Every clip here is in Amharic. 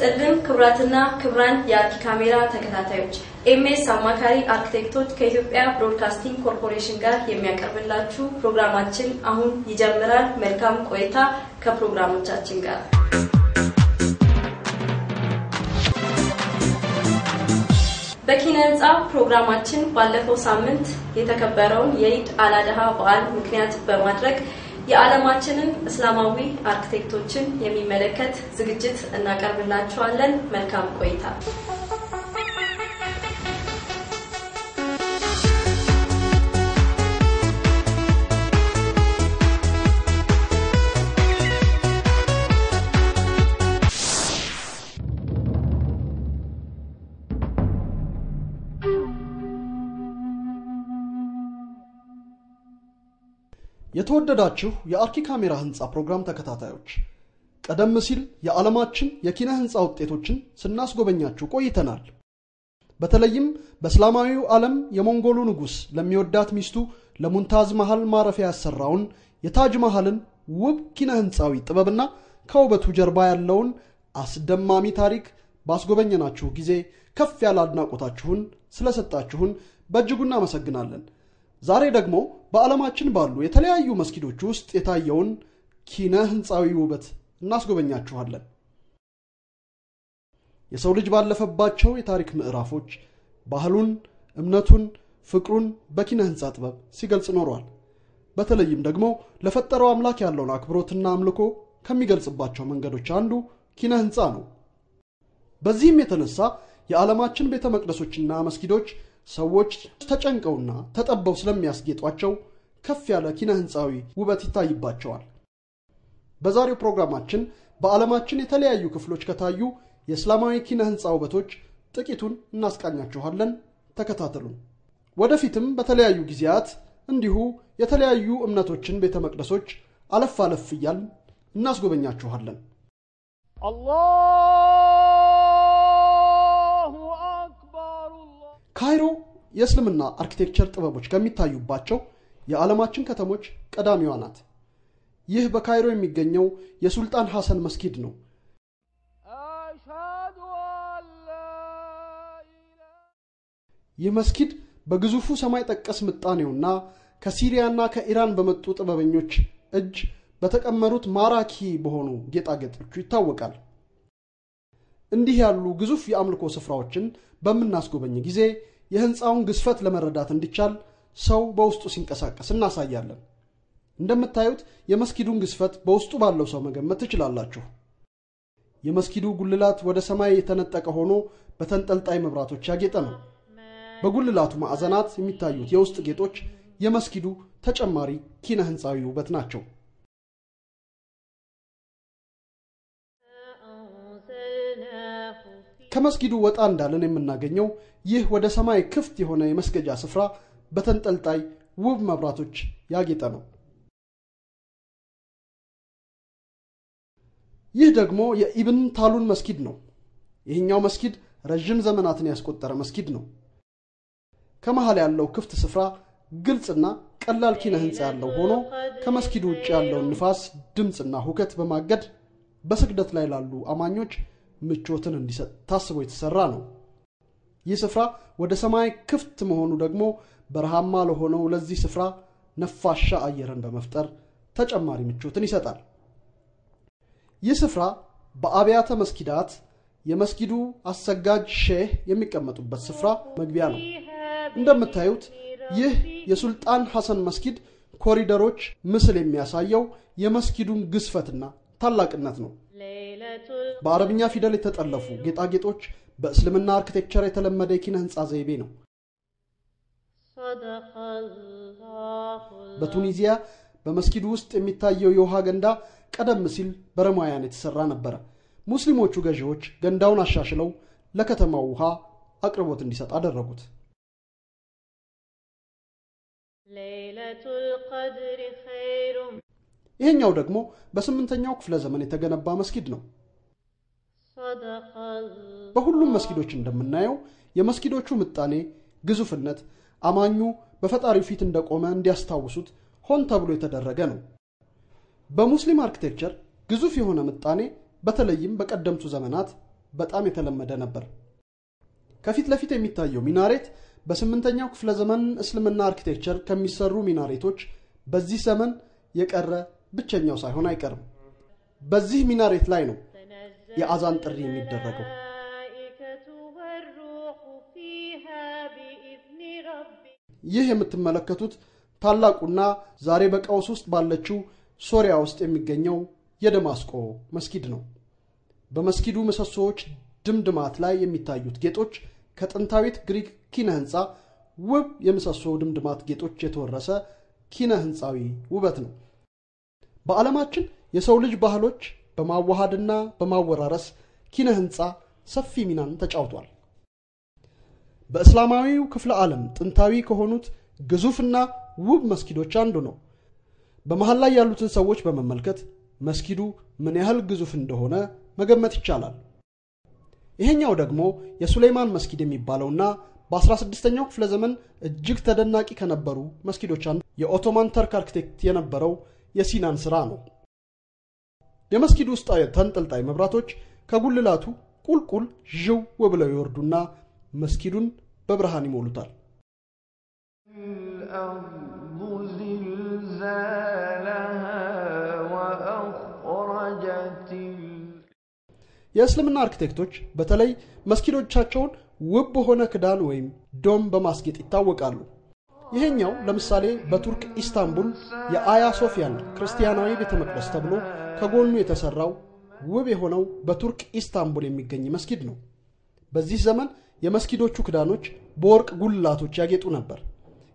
ይስጥልን ክብራትና ክብራን የአርኪ ካሜራ ተከታታዮች ኤምኤስ አማካሪ አርኪቴክቶች ከኢትዮጵያ ብሮድካስቲንግ ኮርፖሬሽን ጋር የሚያቀርብላችሁ ፕሮግራማችን አሁን ይጀምራል። መልካም ቆይታ ከፕሮግራሞቻችን ጋር። በኪነ ህንጻ ፕሮግራማችን ባለፈው ሳምንት የተከበረውን የኢድ አልአድሃ በዓል ምክንያት በማድረግ የዓለማችንን እስላማዊ አርኪቴክቶችን የሚመለከት ዝግጅት እናቀርብላችኋለን። መልካም ቆይታ። የተወደዳችሁ የአርኪ ካሜራ ህንጻ ፕሮግራም ተከታታዮች ቀደም ሲል የዓለማችን የኪነ ህንጻ ውጤቶችን ስናስጎበኛችሁ ቆይተናል። በተለይም በእስላማዊው ዓለም የሞንጎሉ ንጉስ ለሚወዳት ሚስቱ ለሙንታዝ መሃል ማረፊያ ያሰራውን የታጅ መሃልን ውብ ኪነ ህንጻዊ ጥበብና ከውበቱ ጀርባ ያለውን አስደማሚ ታሪክ ባስጎበኘናችሁ ጊዜ ከፍ ያለ አድናቆታችሁን ስለሰጣችሁን በእጅጉ እናመሰግናለን። ዛሬ ደግሞ በዓለማችን ባሉ የተለያዩ መስጊዶች ውስጥ የታየውን ኪነ ህንጻዊ ውበት እናስጎበኛችኋለን። የሰው ልጅ ባለፈባቸው የታሪክ ምዕራፎች ባህሉን፣ እምነቱን፣ ፍቅሩን በኪነ ህንጻ ጥበብ ሲገልጽ ኖሯል። በተለይም ደግሞ ለፈጠረው አምላክ ያለውን አክብሮትና አምልኮ ከሚገልጽባቸው መንገዶች አንዱ ኪነ ህንጻ ነው። በዚህም የተነሳ የዓለማችን ቤተ መቅደሶችና መስጊዶች ሰዎች ተጨንቀውና ተጠበው ስለሚያስጌጧቸው ከፍ ያለ ኪነ ህንጻዊ ውበት ይታይባቸዋል። በዛሬው ፕሮግራማችን በዓለማችን የተለያዩ ክፍሎች ከታዩ የእስላማዊ ኪነ ህንጻ ውበቶች ጥቂቱን እናስቃኛችኋለን። ተከታተሉን። ወደፊትም በተለያዩ ጊዜያት እንዲሁ የተለያዩ እምነቶችን ቤተ መቅደሶች አለፍ አለፍ እያልን እናስጎበኛችኋለን። ካይሮ የእስልምና አርኪቴክቸር ጥበቦች ከሚታዩባቸው የዓለማችን ከተሞች ቀዳሚዋ ናት። ይህ በካይሮ የሚገኘው የሱልጣን ሐሰን መስጊድ ነው። ይህ መስጊድ በግዙፉ ሰማይ ጠቀስ ምጣኔውና ከሲሪያና ከኢራን በመጡ ጥበበኞች እጅ በተቀመሩት ማራኪ በሆኑ ጌጣጌጦቹ ይታወቃል። እንዲህ ያሉ ግዙፍ የአምልኮ ስፍራዎችን በመናስጎበኝ ጊዜ የህንጻውን ግዝፈት ለመረዳት እንዲቻል ሰው በውስጡ ሲንቀሳቀስ እናሳያለን። እንደምታዩት የመስጊዱን ግዝፈት በውስጡ ባለው ሰው መገመት ትችላላችሁ። የመስጊዱ ጉልላት ወደ ሰማይ የተነጠቀ ሆኖ በተንጠልጣይ መብራቶች ያጌጠ ነው። በጉልላቱ ማዕዘናት የሚታዩት የውስጥ ጌጦች የመስጊዱ ተጨማሪ ኪነ ህንጻዊ ውበት ናቸው። ከመስጊዱ ወጣ እንዳለን የምናገኘው ይህ ወደ ሰማይ ክፍት የሆነ የመስገጃ ስፍራ በተንጠልጣይ ውብ መብራቶች ያጌጠ ነው። ይህ ደግሞ የኢብን ታሉን መስጊድ ነው። ይህኛው መስጊድ ረጅም ዘመናትን ያስቆጠረ መስጊድ ነው። ከመሃል ያለው ክፍት ስፍራ ግልጽና ቀላል ኪነ ህንጻ ያለው ሆኖ ከመስጊዱ ውጭ ያለውን ንፋስ፣ ድምጽና ሁከት በማገድ በስግደት ላይ ላሉ አማኞች ምቾትን እንዲሰጥ ታስቦ የተሰራ ነው። ይህ ስፍራ ወደ ሰማይ ክፍት መሆኑ ደግሞ በረሃማ ለሆነው ለዚህ ስፍራ ነፋሻ አየርን በመፍጠር ተጨማሪ ምቾትን ይሰጣል። ይህ ስፍራ በአብያተ መስጊዳት የመስጊዱ አሰጋጅ ሼህ የሚቀመጡበት ስፍራ መግቢያ ነው። እንደምታዩት ይህ የሱልጣን ሐሰን መስጊድ ኮሪደሮች ምስል የሚያሳየው የመስጊዱን ግዝፈትና ታላቅነት ነው። በአረብኛ ፊደል የተጠለፉ ጌጣጌጦች በእስልምና አርኪቴክቸር የተለመደ የኪነ ህንጻ ዘይቤ ነው። በቱኒዚያ በመስጊዱ ውስጥ የሚታየው የውሃ ገንዳ ቀደም ሲል በሮማውያን የተሰራ ነበር። ሙስሊሞቹ ገዢዎች ገንዳውን አሻሽለው ለከተማው ውሃ አቅርቦት እንዲሰጥ አደረጉት። ይሄኛው ደግሞ በ8ኛው ክፍለ ዘመን የተገነባ መስጊድ ነው። በሁሉም መስጊዶች እንደምናየው የመስጊዶቹ ምጣኔ ግዙፍነት አማኙ በፈጣሪው ፊት እንደቆመ እንዲያስታውሱት ሆን ተብሎ የተደረገ ነው። በሙስሊም አርኪቴክቸር ግዙፍ የሆነ ምጣኔ በተለይም በቀደምቱ ዘመናት በጣም የተለመደ ነበር። ከፊት ለፊት የሚታየው ሚናሬት በ8ኛው ክፍለ ዘመን እስልምና አርኪቴክቸር ከሚሰሩ ሚናሬቶች በዚህ ዘመን የቀረ ብቸኛው ሳይሆን አይቀርም። በዚህ ሚናሬት ላይ ነው የአዛን ጥሪ የሚደረገው። ይህ የምትመለከቱት ታላቁና ዛሬ በቀውስ ውስጥ ባለችው ሶሪያ ውስጥ የሚገኘው የደማስቆ መስጊድ ነው። በመስጊዱ ምሰሶዎች ድምድማት ላይ የሚታዩት ጌጦች ከጥንታዊት ግሪክ ኪነ ህንጻ ውብ የምሰሶ ድምድማት ጌጦች የተወረሰ ኪነ ህንጻዊ ውበት ነው። በዓለማችን የሰው ልጅ ባህሎች በማዋሃድና በማወራረስ ኪነ ህንጻ ሰፊ ሚናን ተጫውቷል። በእስላማዊው ክፍለ ዓለም ጥንታዊ ከሆኑት ግዙፍና ውብ መስጊዶች አንዱ ነው። በመሃል ላይ ያሉትን ሰዎች በመመልከት መስጊዱ ምን ያህል ግዙፍ እንደሆነ መገመት ይቻላል። ይሄኛው ደግሞ የሱሌማን መስጊድ የሚባለውና በ16ኛው ክፍለ ዘመን እጅግ ተደናቂ ከነበሩ መስጊዶች አንዱ የኦቶማን ተርክ አርኪቴክት የነበረው የሲናን ስራ ነው። የመስጊዱ ውስጥ ተንጠልጣይ መብራቶች ከጉልላቱ ቁልቁል ዥው ብለው ይወርዱና መስጊዱን በብርሃን ይሞሉታል። የእስልምና አርኪቴክቶች በተለይ መስጊዶቻቸውን ውብ በሆነ ክዳን ወይም ዶም በማስጌጥ ይታወቃሉ። ይሄኛው ለምሳሌ በቱርክ ኢስታንቡል የአያ ሶፊያን ክርስቲያናዊ ቤተመቅደስ ተብሎ ከጎኑ የተሰራው ውብ የሆነው በቱርክ ኢስታንቡል የሚገኝ መስጊድ ነው። በዚህ ዘመን የመስጊዶቹ ክዳኖች በወርቅ ጉልላቶች ያጌጡ ነበር።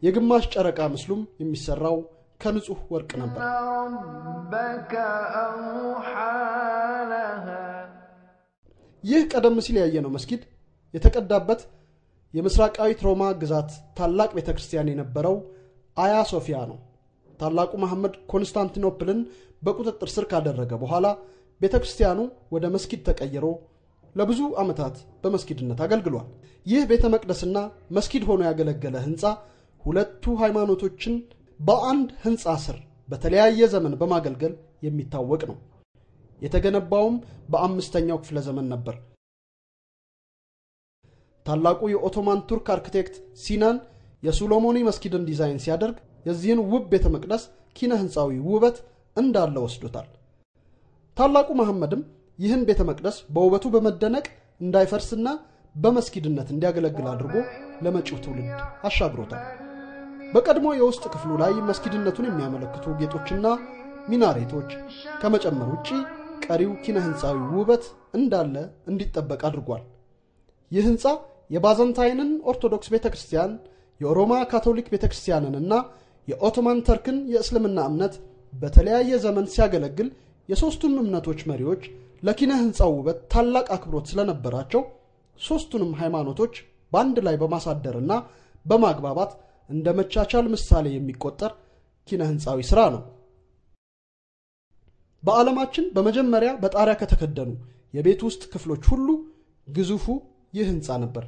የግማሽ ጨረቃ ምስሉም የሚሰራው ከንጹህ ወርቅ ነበር። ይህ ቀደም ሲል ያየነው መስጊድ የተቀዳበት የምስራቃዊት ሮማ ግዛት ታላቅ ቤተክርስቲያን የነበረው አያ ሶፊያ ነው። ታላቁ መሐመድ ኮንስታንቲኖፕልን በቁጥጥር ስር ካደረገ በኋላ ቤተክርስቲያኑ ወደ መስጊድ ተቀይሮ ለብዙ ዓመታት በመስጊድነት አገልግሏል። ይህ ቤተመቅደስና መስጊድ ሆኖ ያገለገለ ህንጻ ሁለቱ ሃይማኖቶችን በአንድ ህንጻ ስር በተለያየ ዘመን በማገልገል የሚታወቅ ነው። የተገነባውም በ5ኛው ክፍለ ዘመን ነበር። ታላቁ የኦቶማን ቱርክ አርኪቴክት ሲናን የሱሎሞኒ መስጊድን ዲዛይን ሲያደርግ የዚህን ውብ ቤተመቅደስ ኪነ ህንጻዊ ውበት እንዳለ ወስዶታል። ታላቁ መሐመድም ይህን ቤተመቅደስ በውበቱ በመደነቅ እንዳይፈርስና በመስጊድነት እንዲያገለግል አድርጎ ለመጪው ትውልድ አሻግሮታል። በቀድሞ የውስጥ ክፍሉ ላይ መስጊድነቱን የሚያመለክቱ ጌጦችና ሚናሬቶች ከመጨመር ውጪ ቀሪው ኪነ ህንጻዊ ውበት እንዳለ እንዲጠበቅ አድርጓል። ይህ ህንጻ የባዛንታይንን ኦርቶዶክስ ቤተክርስቲያን፣ የሮማ ካቶሊክ ቤተክርስቲያንንና የኦቶማን ተርክን የእስልምና እምነት በተለያየ ዘመን ሲያገለግል የሶስቱም እምነቶች መሪዎች ለኪነ ህንጻው ውበት ታላቅ አክብሮት ስለነበራቸው ሶስቱንም ሃይማኖቶች በአንድ ላይ በማሳደርና በማግባባት እንደ መቻቻል ምሳሌ የሚቆጠር ኪነ ህንጻዊ ስራ ነው። በዓለማችን በመጀመሪያ በጣሪያ ከተከደኑ የቤት ውስጥ ክፍሎች ሁሉ ግዙፉ ይህ ህንጻ ነበር።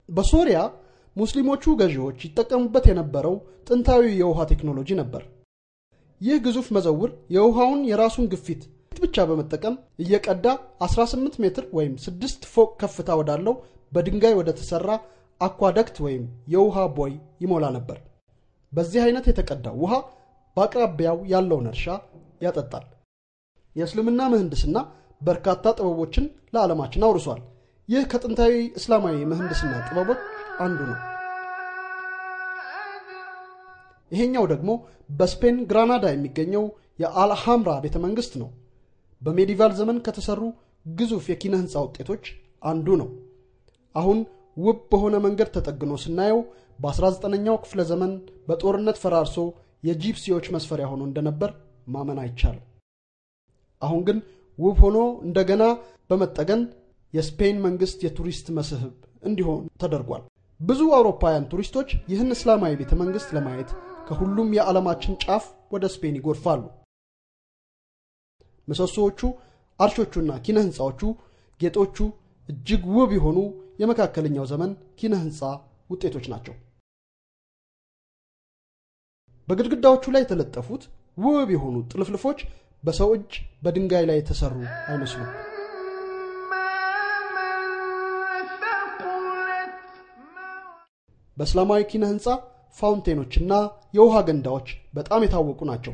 በሶሪያ ሙስሊሞቹ ገዢዎች ይጠቀሙበት የነበረው ጥንታዊ የውሃ ቴክኖሎጂ ነበር። ይህ ግዙፍ መዘውር የውሃውን የራሱን ግፊት ብቻ በመጠቀም እየቀዳ 18 ሜትር ወይም 6 ፎቅ ከፍታ ወዳለው በድንጋይ ወደ ተሰራ አኳዳክት ወይም የውሃ ቦይ ይሞላ ነበር። በዚህ አይነት የተቀዳው ውሃ በአቅራቢያው ያለውን እርሻ ያጠጣል። የእስልምና ምህንድስና በርካታ ጥበቦችን ለዓለማችን አውርሷል። ይህ ከጥንታዊ እስላማዊ ምህንድስና ጥበቦች አንዱ ነው። ይሄኛው ደግሞ በስፔን ግራናዳ የሚገኘው የአልሐምራ ቤተመንግስት ነው። በሜዲቫል ዘመን ከተሰሩ ግዙፍ የኪነ ህንጻ ውጤቶች አንዱ ነው። አሁን ውብ በሆነ መንገድ ተጠግኖ ስናየው በ19ኛው ክፍለ ዘመን በጦርነት ፈራርሶ የጂፕሲዎች መስፈሪያ ሆኖ እንደነበር ማመን አይቻልም። አሁን ግን ውብ ሆኖ እንደገና በመጠገን የስፔን መንግስት የቱሪስት መስህብ እንዲሆን ተደርጓል። ብዙ አውሮፓውያን ቱሪስቶች ይህን እስላማዊ ቤተመንግስት ለማየት ከሁሉም የዓለማችን ጫፍ ወደ ስፔን ይጎርፋሉ። ምሰሶዎቹ፣ አርሾቹና ኪነ ህንጻዎቹ፣ ጌጦቹ እጅግ ውብ የሆኑ የመካከለኛው ዘመን ኪነ ህንጻ ውጤቶች ናቸው። በግድግዳዎቹ ላይ የተለጠፉት ውብ የሆኑ ጥልፍልፎች በሰው እጅ በድንጋይ ላይ የተሰሩ አይመስሉም። በእስላማዊ ኪነ ህንጻ ፋውንቴኖችና የውሃ ገንዳዎች በጣም የታወቁ ናቸው።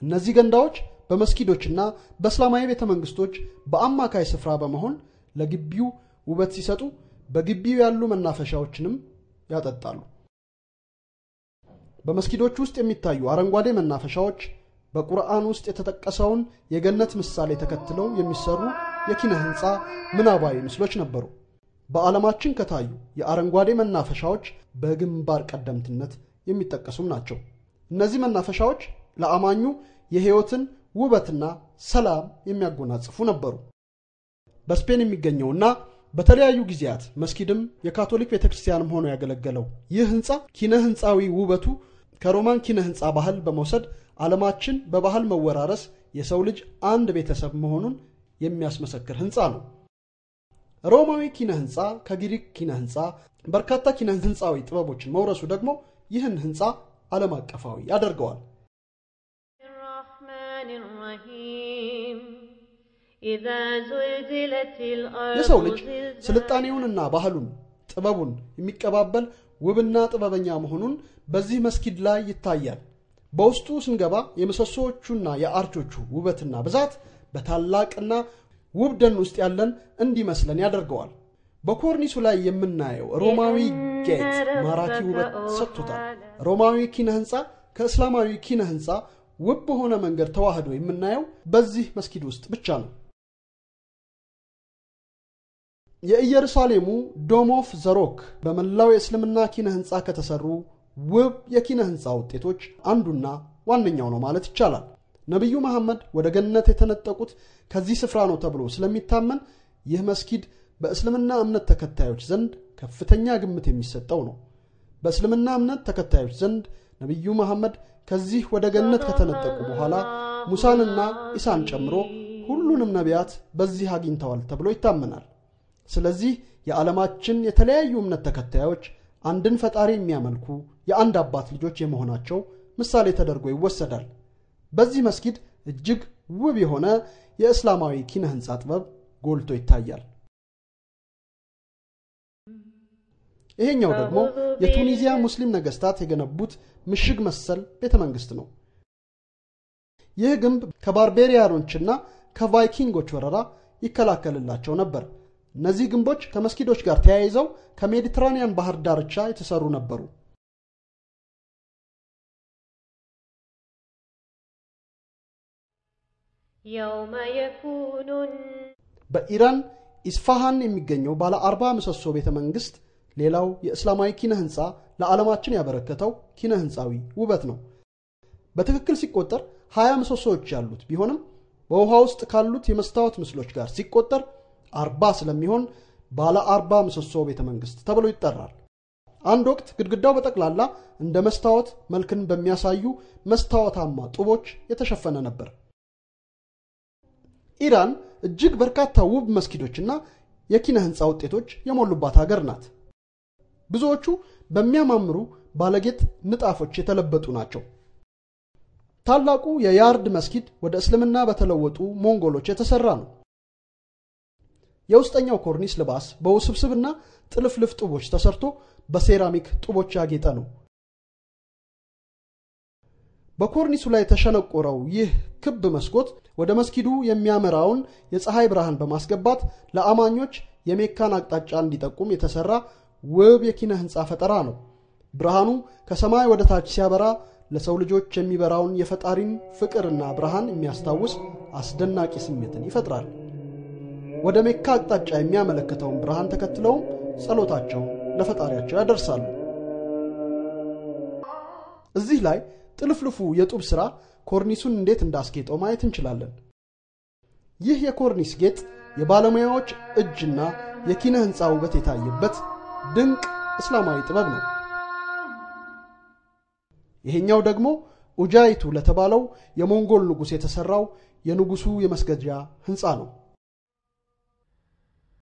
እነዚህ ገንዳዎች በመስጊዶችና በእስላማዊ ቤተመንግስቶች በአማካይ ስፍራ በመሆን ለግቢው ውበት ሲሰጡ በግቢው ያሉ መናፈሻዎችንም ያጠጣሉ። በመስጊዶች ውስጥ የሚታዩ አረንጓዴ መናፈሻዎች በቁርአን ውስጥ የተጠቀሰውን የገነት ምሳሌ ተከትለው የሚሰሩ የኪነ ህንጻ ምናባዊ ምስሎች ነበሩ። በዓለማችን ከታዩ የአረንጓዴ መናፈሻዎች በግንባር ቀደምትነት የሚጠቀሱም ናቸው። እነዚህ መናፈሻዎች ለአማኙ የህይወትን ውበትና ሰላም የሚያጎናጽፉ ነበሩ። በስፔን የሚገኘውና በተለያዩ ጊዜያት መስጊድም የካቶሊክ ቤተክርስቲያንም ሆኖ ያገለገለው ይህ ህንጻ ኪነ ህንጻዊ ውበቱ ከሮማን ኪነ ህንጻ ባህል በመውሰድ ዓለማችን በባህል መወራረስ የሰው ልጅ አንድ ቤተሰብ መሆኑን የሚያስመሰክር ህንጻ ነው። ሮማዊ ኪነ ህንጻ ከግሪክ ኪነ ህንጻ በርካታ ኪነ ህንጻዊ ጥበቦችን መውረሱ ደግሞ ይህን ህንጻ ዓለም አቀፋዊ ያደርገዋል። የሰው ልጅ ስልጣኔውንና ባህሉን ጥበቡን የሚቀባበል ውብና ጥበበኛ መሆኑን በዚህ መስጊድ ላይ ይታያል። በውስጡ ስንገባ የምሰሶዎቹና የአርቾቹ ውበትና ብዛት በታላቅና ውብ ደን ውስጥ ያለን እንዲመስለን ያደርገዋል። በኮርኒሱ ላይ የምናየው ሮማዊ ጌጥ ማራኪ ውበት ሰጥቶታል። ሮማዊ ኪነ ህንጻ ከእስላማዊ ኪነ ህንጻ ውብ በሆነ መንገድ ተዋህዶ የምናየው በዚህ መስጊድ ውስጥ ብቻ ነው። የኢየሩሳሌሙ ዶም ኦፍ ዘ ሮክ በመላው የእስልምና ኪነ ህንጻ ከተሰሩ ውብ የኪነ ህንጻ ውጤቶች አንዱና ዋነኛው ነው ማለት ይቻላል። ነብዩ መሐመድ ወደ ገነት የተነጠቁት ከዚህ ስፍራ ነው ተብሎ ስለሚታመን ይህ መስጊድ በእስልምና እምነት ተከታዮች ዘንድ ከፍተኛ ግምት የሚሰጠው ነው። በእስልምና እምነት ተከታዮች ዘንድ ነብዩ መሐመድ ከዚህ ወደ ገነት ከተነጠቁ በኋላ ሙሳንና ኢሳን ጨምሮ ሁሉንም ነቢያት በዚህ አግኝተዋል ተብሎ ይታመናል። ስለዚህ የዓለማችን የተለያዩ እምነት ተከታዮች አንድን ፈጣሪ የሚያመልኩ የአንድ አባት ልጆች የመሆናቸው ምሳሌ ተደርጎ ይወሰዳል። በዚህ መስጊድ እጅግ ውብ የሆነ የእስላማዊ ኪነ ህንጻ ጥበብ ጎልቶ ይታያል። ይሄኛው ደግሞ የቱኒዚያ ሙስሊም ነገስታት የገነቡት ምሽግ መሰል ቤተመንግስት ነው። ይህ ግንብ ከባርቤሪያኖችና ከቫይኪንጎች ወረራ ይከላከልላቸው ነበር። እነዚህ ግንቦች ከመስጊዶች ጋር ተያይዘው ከሜዲትራኒያን ባህር ዳርቻ የተሰሩ ነበሩ። በኢራን ኢስፋሃን የሚገኘው ባለ 40 ምሰሶ ቤተመንግስት ሌላው የእስላማዊ ኪነ ህንጻ ለዓለማችን ያበረከተው ኪነ ህንጻዊ ውበት ነው። በትክክል ሲቆጠር 20 ምሰሶዎች ያሉት ቢሆንም በውሃ ውስጥ ካሉት የመስታወት ምስሎች ጋር ሲቆጠር 40 ስለሚሆን ባለ 40 ምሰሶ ቤተመንግስት ተብሎ ይጠራል። አንድ ወቅት ግድግዳው በጠቅላላ እንደ መስታወት መልክን በሚያሳዩ መስታወታማ ጡቦች የተሸፈነ ነበር። ኢራን እጅግ በርካታ ውብ መስጊዶችና የኪነ ህንጻ ውጤቶች የሞሉባት ሀገር ናት። ብዙዎቹ በሚያማምሩ ባለጌጥ ንጣፎች የተለበጡ ናቸው። ታላቁ የያርድ መስጊድ ወደ እስልምና በተለወጡ ሞንጎሎች የተሰራ ነው። የውስጠኛው ኮርኒስ ልባስ በውስብስብና ጥልፍልፍ ጡቦች ተሰርቶ በሴራሚክ ጡቦች ያጌጠ ነው። በኮርኒሱ ላይ ተሸነቆረው ይህ ክብ መስኮት ወደ መስጊዱ የሚያመራውን የፀሐይ ብርሃን በማስገባት ለአማኞች የሜካን አቅጣጫ እንዲጠቁም የተሰራ ውብ የኪነ ህንጻ ፈጠራ ነው። ብርሃኑ ከሰማይ ወደ ታች ሲያበራ ለሰው ልጆች የሚበራውን የፈጣሪን ፍቅርና ብርሃን የሚያስታውስ አስደናቂ ስሜትን ይፈጥራል። ወደ ሜካ አቅጣጫ የሚያመለክተውን ብርሃን ተከትለው ጸሎታቸውን ለፈጣሪያቸው ያደርሳሉ። እዚህ ላይ ጥልፍልፉ የጡብ ሥራ ኮርኒሱን እንዴት እንዳስጌጠው ማየት እንችላለን። ይህ የኮርኒስ ጌጥ የባለሙያዎች እጅና የኪነ ህንጻ ውበት የታየበት ድንቅ እስላማዊ ጥበብ ነው። ይሄኛው ደግሞ ኡጃይቱ ለተባለው የሞንጎል ንጉስ የተሰራው የንጉሱ የመስገጃ ህንጻ ነው።